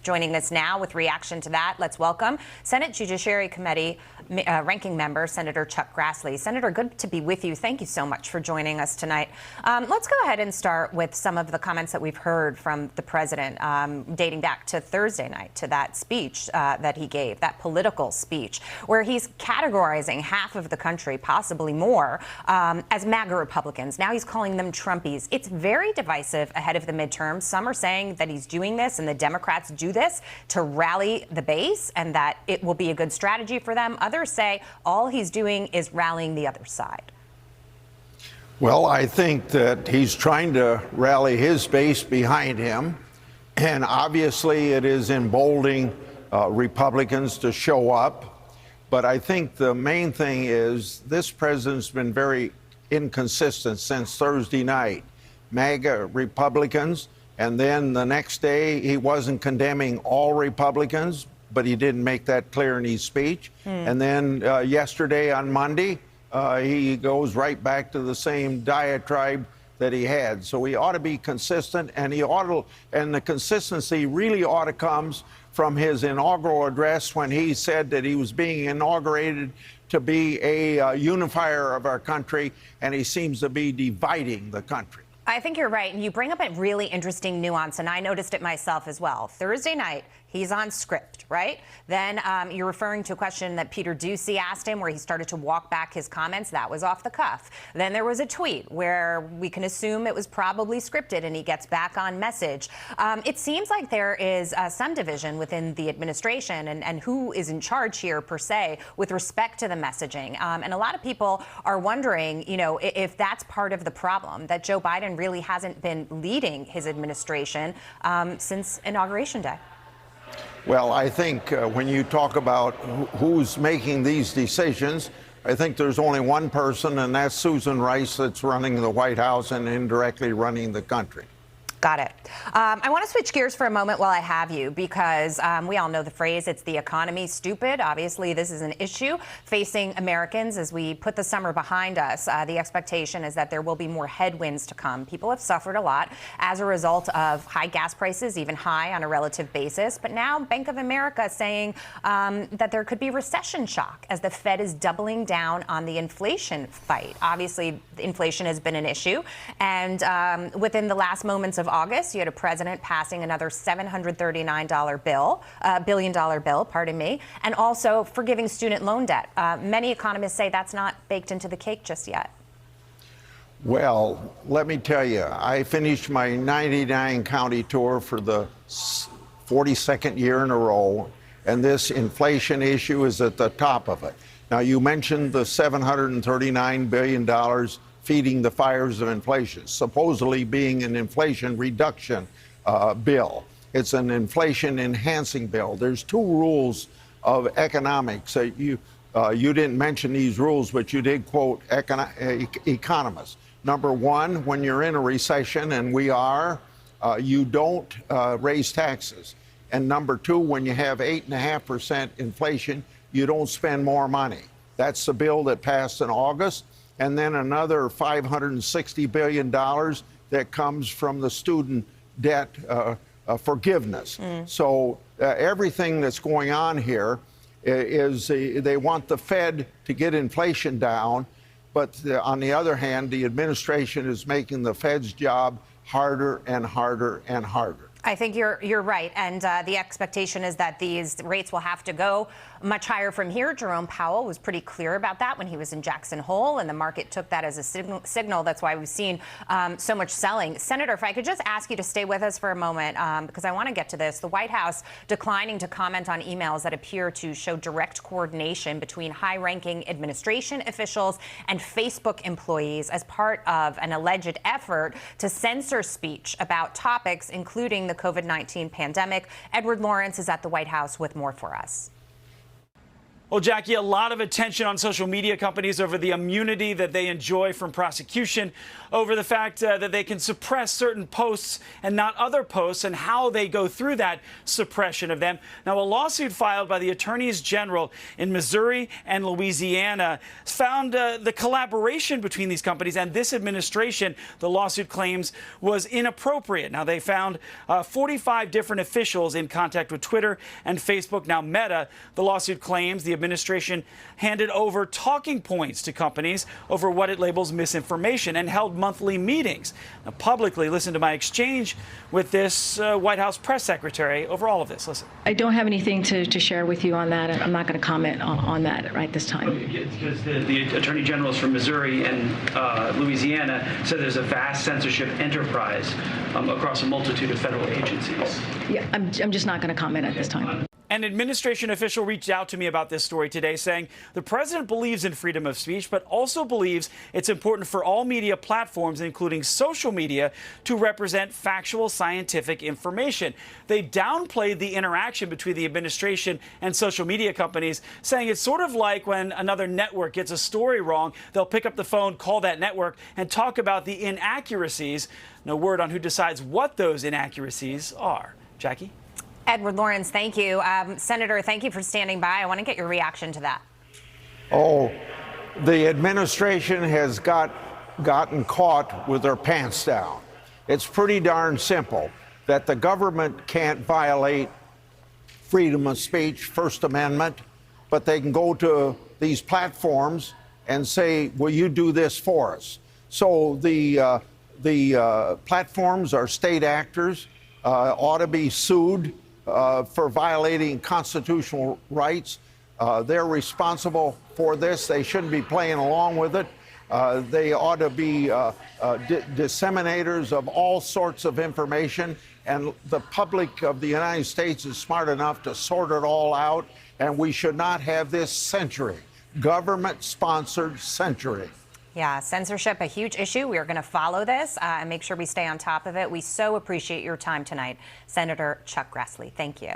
Joining us now with reaction to that, let's welcome Senate Judiciary Committee Ranking Member Senator Chuck Grassley. Senator, good to be with you. Thank you so much for joining us tonight. Let's go ahead and start with some of the comments that we've heard from the president dating back to Thursday night, to that speech that he gave, that political speech, where he's categorizing half of the country, possibly more, as MAGA Republicans. Now he's calling them Trumpies. It's very divisive ahead of the midterms. Some are saying that he's doing this and the Democrats do this to rally the base and that it will be a good strategy for them. Others say all he's doing is rallying the other side. Well, I think that he's trying to rally his base behind him, and obviously it is emboldening Republicans to show up. But I think the main thing is this president's been very inconsistent since Thursday night. MAGA Republicans, and then the next day he wasn't condemning all Republicans, but he didn't make that clear in his speech. And then yesterday on Monday, he goes right back to the same diatribe that he had. So he ought to be consistent, and the consistency really ought to come from his inaugural address when he said that he was being inaugurated to be a unifier of our country, and he seems to be dividing the country. I think you're right. And you bring up a really interesting nuance, and I noticed it myself as well. Thursday night, he's on script, right? Then you're referring to a question that Peter Doocy asked him where he started to walk back his comments. That was off the cuff. Then there was a tweet where we can assume it was probably scripted, and he gets back on message. It seems like there is some division within the administration and who is in charge here, per se, with respect to the messaging. And a lot of people are wondering, you know, if that's part of the problem, that Joe Biden really hasn't been leading his administration since Inauguration Day. Well, I think when you talk about who's making these decisions, I think there's only one person, and that's Susan Rice, that's running the White House and indirectly running the country. Got it. I want to switch gears for a moment while I have you, because we all know the phrase, it's the economy, stupid. Obviously, this is an issue facing Americans as we put the summer behind us. The expectation is that there will be more headwinds to come. People have suffered a lot as a result of high gas prices, even high on a relative basis. But now Bank of America saying that there could be recession shock as the Fed is doubling down on the inflation fight. Obviously, inflation has been an issue. And within the last moments of August, you had a president passing another $739 billion bill, pardon me, and also forgiving student loan debt. Many economists say that's not baked into the cake just yet. Well, let me tell you, I finished my 99 county tour for the 42nd year in a row, and this inflation issue is at the top of it. Now, you mentioned the $739 billion feeding the fires of inflation, supposedly being an inflation reduction bill. It's an inflation enhancing bill. There's two rules of economics. You didn't mention these rules, but you did quote economists. Number one, when you're in a recession, and we are, you don't raise taxes. And number two, when you have 8.5% inflation, you don't spend more money. That's the bill that passed in August. And then another $560 billion that comes from the student debt forgiveness. So everything that's going on here is they want the Fed to get inflation down, but on the other hand, the administration is making the Fed's job harder and harder and harder. I think you're right, and the expectation is that these rates will have to go much higher from here. Jerome Powell was pretty clear about that when he was in Jackson Hole, and the market took that as a signal. That's why we've seen so much selling. Senator, if I could just ask you to stay with us for a moment, because I want to get to this. The White House declining to comment on emails that appear to show direct coordination between high-ranking administration officials and Facebook employees as part of an alleged effort to censor speech about topics including the COVID-19 pandemic. Edward Lawrence is at the White House with more for us. Well, Jackie, a lot of attention on social media companies over the immunity that they enjoy from prosecution, over the fact that they can suppress certain posts and not other posts, and how they go through that suppression of them. Now, a lawsuit filed by the attorneys general in Missouri and Louisiana found the collaboration between these companies and this administration, the lawsuit claims, was inappropriate. Now, they found 45 different officials in contact with Twitter and Facebook. Now, Meta, the lawsuit claims the administration handed over talking points to companies over what it labels misinformation and held monthly meetings. Now, publicly, listen to my exchange with this White House press secretary over all of this. Listen. I don't have anything to share with you on that. I'm not going to comment on that right this time. Because the attorney generals from Missouri and Louisiana said there's a vast censorship enterprise across a multitude of federal agencies. Yeah, I'm just not going to comment at this time. An administration official reached out to me about this story today, saying the president believes in freedom of speech, but also believes it's important for all media platforms, including social media, to represent factual scientific information. They downplayed the interaction between the administration and social media companies, saying it's sort of like when another network gets a story wrong, they'll pick up the phone, call that network, and talk about the inaccuracies. No word on who decides what those inaccuracies are. Jackie? Edward Lawrence, thank you. Senator, thank you for standing by. I want to get your reaction to that. Oh, the administration has gotten caught with their pants down. It's pretty darn simple that the government can't violate freedom of speech, First Amendment, but they can go to these platforms and say, will you do this for us? So the platforms are state actors, ought to be sued for violating constitutional rights. They're responsible for this. They shouldn't be playing along with it. They ought to be disseminators of all sorts of information. And the public of the United States is smart enough to sort it all out. And we should not have this censoring, government-sponsored censoring. Yeah, censorship, a huge issue. We are going to follow this and make sure we stay on top of it. We so appreciate your time tonight, Senator Chuck Grassley. Thank you.